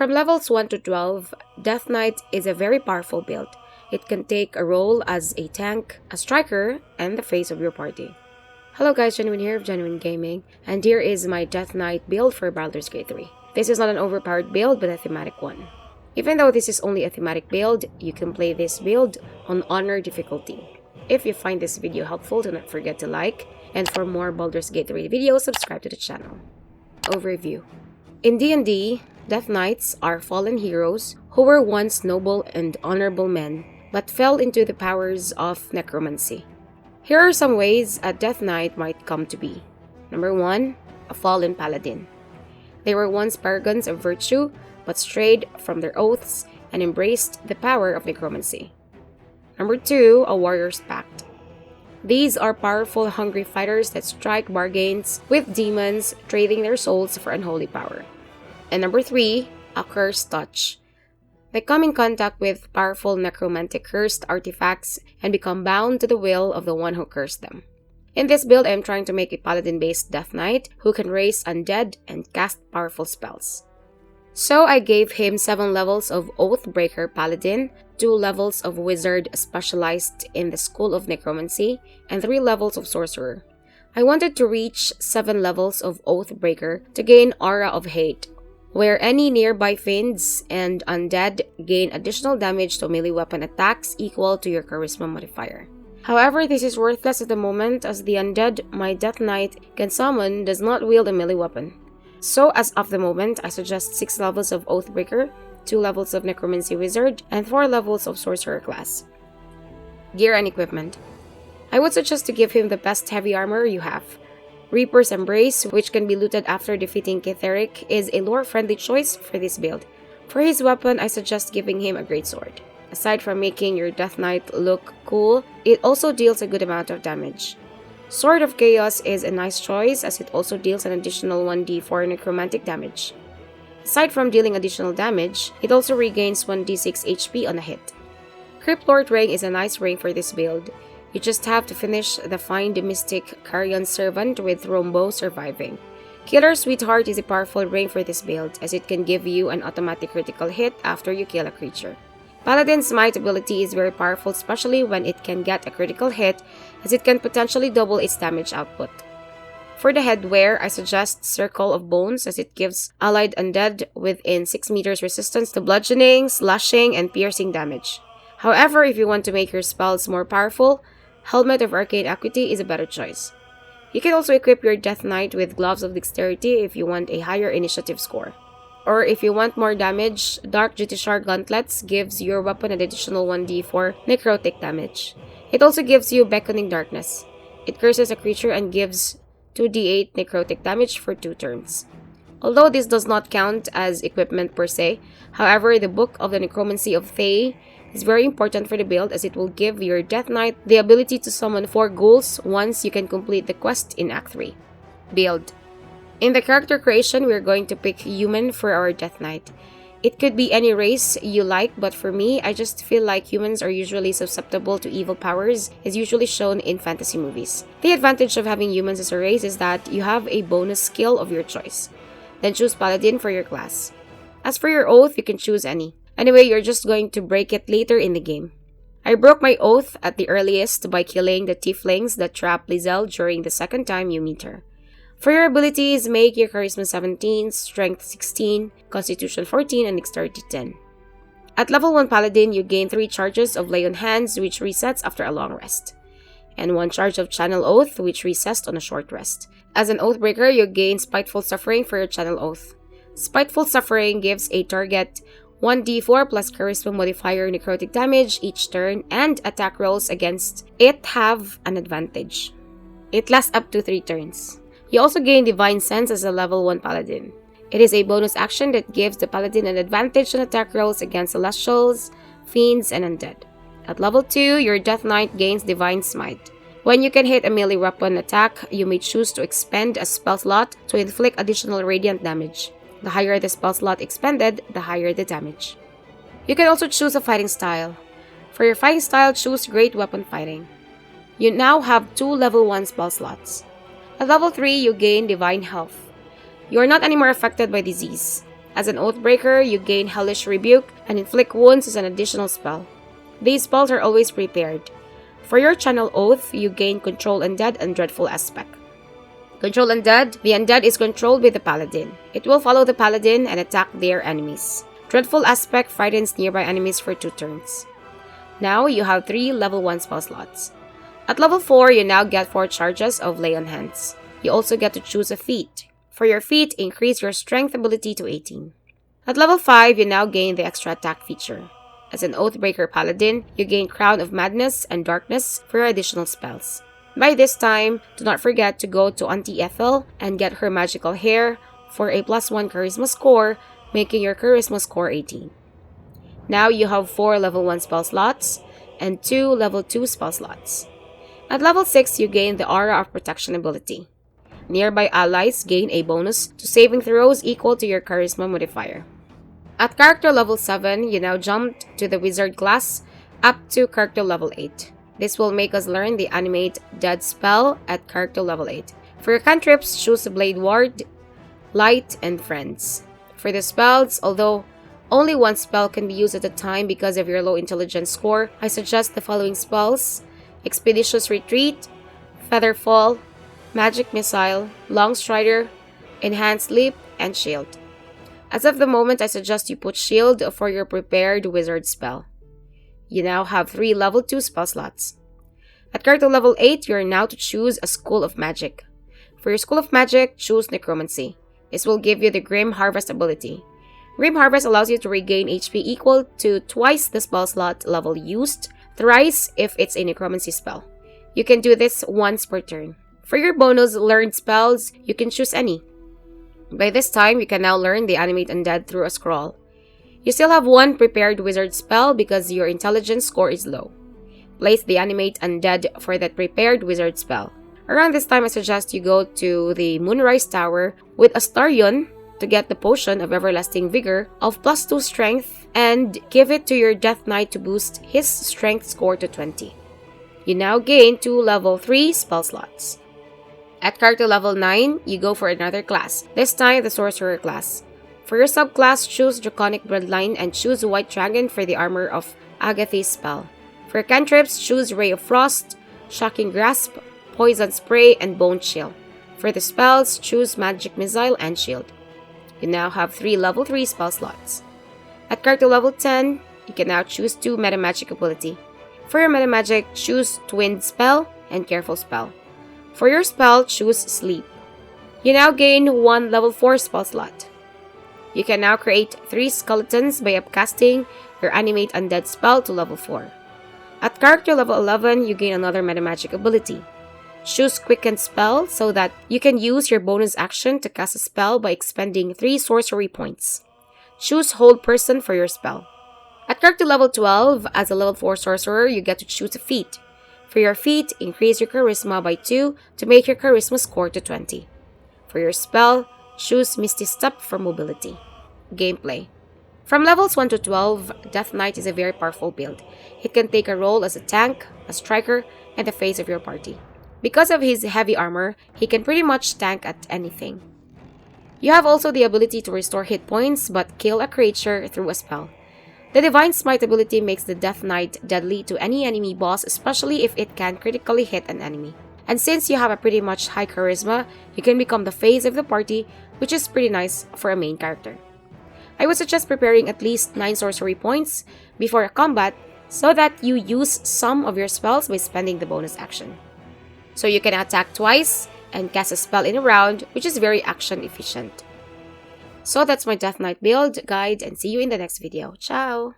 From levels 1 to 12, Death Knight is a very powerful build. It can take a role as a tank, a striker, and the face of your party. Hello guys, Genuine here of Genuine Gaming, and here is my Death Knight build for Baldur's Gate 3. This is not an overpowered build, but a thematic one. Even though this is only a thematic build, you can play this build on Honor difficulty. If you find this video helpful, do not forget to like, and for more Baldur's Gate 3 videos, subscribe to the channel. Overview. In D&D, Death Knights are fallen heroes who were once noble and honorable men, but fell into the powers of necromancy. Here are some ways a Death Knight might come to be. Number 1, a fallen paladin. They were once paragons of virtue, but strayed from their oaths and embraced the power of necromancy. Number 2, a warrior's pact. These are powerful, hungry fighters that strike bargains with demons, trading their souls for unholy power. And number 3, a cursed touch. They come in contact with powerful necromantic cursed artifacts and become bound to the will of the one who cursed them. In this build, I am trying to make a paladin-based Death Knight who can raise undead and cast powerful spells. So I gave him 7 levels of Oathbreaker Paladin, 2 levels of Wizard specialized in the School of Necromancy, and 3 levels of Sorcerer. I wanted to reach 7 levels of Oathbreaker to gain Aura of Hate, where any nearby fiends and undead gain additional damage to melee weapon attacks equal to your charisma modifier. However, this is worthless at the moment as the undead my Death Knight can summon does not wield a melee weapon. So as of the moment, I suggest 6 levels of Oathbreaker, 2 levels of Necromancy Wizard, and 4 levels of Sorcerer class. Gear and equipment. I would suggest to give him the best heavy armor you have. Reaper's Embrace, which can be looted after defeating Ketheric, is a lore-friendly choice for this build. For his weapon, I suggest giving him a greatsword. Aside from making your Death Knight look cool, it also deals a good amount of damage. Sword of Chaos is a nice choice as it also deals an additional 1d4 necromantic damage. Aside from dealing additional damage, it also regains 1d6 HP on a hit. Cryptlord Ring is a nice ring for this build. You just have to finish the Find Mystic Carrion Servant with Rombo surviving. Killer Sweetheart is a powerful ring for this build as it can give you an automatic critical hit after you kill a creature. Paladin's Might ability is very powerful, especially when it can get a critical hit as it can potentially double its damage output. For the headwear, I suggest Circle of Bones as it gives allied undead within 6 meters resistance to bludgeoning, slashing, and piercing damage. However, if you want to make your spells more powerful, Helmet of Arcane Acuity is a better choice. You can also equip your Death Knight with Gloves of Dexterity if you want a higher initiative score. Or if you want more damage, Dark Jutishar Gauntlets gives your weapon an additional 1d4 necrotic damage. It also gives you Beckoning Darkness. It curses a creature and gives 2d8 necrotic damage for 2 turns. Although this does not count as equipment per se, however, the Book of the Necromancy of Thay is very important for the build as it will give your Death Knight the ability to summon 4 ghouls once you can complete the quest in Act 3. Build. In the character creation, we are going to pick human for our Death Knight. It could be any race you like, but for me, I just feel like humans are usually susceptible to evil powers, as usually shown in fantasy movies. The advantage of having humans as a race is that you have a bonus skill of your choice. Then choose Paladin for your class. As for your oath, you can choose any. Anyway, you're just going to break it later in the game. I broke my oath at the earliest by killing the tieflings that trap Lizelle during the second time you meet her. For your abilities, make your Charisma 17, Strength 16, Constitution 14, and Dexterity 10. At level 1 Paladin, you gain 3 charges of Lay on Hands, which resets after a long rest, and 1 charge of Channel Oath, which resets on a short rest. As an Oathbreaker, you gain Spiteful Suffering for your Channel Oath. Spiteful Suffering gives a target 1d4 plus Charisma modifier necrotic damage each turn, and attack rolls against it have an advantage. It lasts up to 3 turns. You also gain Divine Sense as a level 1 Paladin. It is a bonus action that gives the Paladin an advantage on attack rolls against Celestials, Fiends, and Undead. At level 2, your Death Knight gains Divine Smite. When you can hit a melee weapon attack, you may choose to expend a spell slot to inflict additional radiant damage. The higher the spell slot expended, the higher the damage. You can also choose a fighting style. For your fighting style, choose Great Weapon Fighting. You now have 2 level 1 spell slots. At level 3, you gain Divine Health. You are not anymore affected by disease. As an Oathbreaker, you gain Hellish Rebuke and Inflict Wounds as an additional spell. These spells are always prepared. For your Channel Oath, you gain Control Undead and Dreadful Aspect. Control Undead, the Undead is controlled by the Paladin. It will follow the Paladin and attack their enemies. Dreadful Aspect frightens nearby enemies for 2 turns. Now, you have 3 level 1 spell slots. At level 4, you now get 4 charges of Lay on Hands. You also get to choose a feat. For your feat, increase your strength ability to 18. At level 5, you now gain the extra attack feature. As an Oathbreaker Paladin, you gain Crown of Madness and Darkness for your additional spells. By this time, do not forget to go to Auntie Ethel and get her magical hair for a +1 charisma score, making your charisma score 18. Now you have 4 level 1 spell slots and 2 level 2 spell slots. At level 6, you gain the Aura of Protection ability. Nearby allies gain a bonus to saving throws equal to your charisma modifier. At character level 7, you now jumped to the wizard class up to character level 8. This will make us learn the Animate Dead spell at character level 8. For your cantrips, choose Blade Ward, Light, and Friends. For the spells, although only 1 spell can be used at a time because of your low intelligence score, I suggest the following spells: Expeditious Retreat, Featherfall, Magic Missile, Long Strider, Enhanced Leap, and Shield. As of the moment, I suggest you put Shield for your prepared wizard spell. You now have 3 level 2 spell slots. At character level 8, you are now to choose a School of Magic. For your School of Magic, choose Necromancy. This will give you the Grim Harvest ability. Grim Harvest allows you to regain HP equal to twice the spell slot level used, thrice if it's a Necromancy spell. You can do this once per turn. For your bonus learned spells, you can choose any. By this time, you can now learn the Animate Undead through a scroll. You still have 1 prepared wizard spell because your intelligence score is low. Place the Animate Undead for that prepared wizard spell. Around this time, I suggest you go to the Moonrise Tower with Astarion to get the Potion of Everlasting Vigor of +2 strength and give it to your Death Knight to boost his strength score to 20. You now gain 2 level 3 spell slots. At character level 9, you go for another class, this time the Sorcerer class. For your subclass, choose Draconic Bloodline and choose White Dragon for the Armor of Agatha's spell. For cantrips, choose Ray of Frost, Shocking Grasp, Poison Spray, and Bone Chill. For the spells, choose Magic Missile and Shield. You now have 3 level 3 spell slots. At character level 10, you can now choose 2 Meta Magic ability. For your Meta Magic, choose Twinned Spell and Careful Spell. For your spell, choose Sleep. You now gain 1 level 4 spell slot. You can now create 3 skeletons by upcasting your Animate Undead spell to level 4. At character level 11, you gain another Meta Magic ability. Choose Quicken Spell so that you can use your bonus action to cast a spell by expending 3 sorcery points. Choose Hold Person for your spell. At character level 12, as a level 4 sorcerer, you get to choose a feat. For your feat, increase your charisma by 2 to make your charisma score to 20. For your spell, choose Misty Step for mobility. Gameplay. From levels 1 to 12, Death Knight is a very powerful build. It can take a role as a tank, a striker, and the face of your party. Because of his heavy armor, he can pretty much tank at anything. You have also the ability to restore hit points but kill a creature through a spell. The Divine Smite ability makes the Death Knight deadly to any enemy boss, especially if it can critically hit an enemy. And since you have a pretty much high charisma, you can become the face of the party, which is pretty nice for a main character. I would suggest preparing at least 9 sorcery points before a combat so that you use some of your spells by spending the bonus action. So you can attack twice and cast a spell in a round, which is very action efficient. So that's my Death Knight build guide, and see you in the next video. Ciao!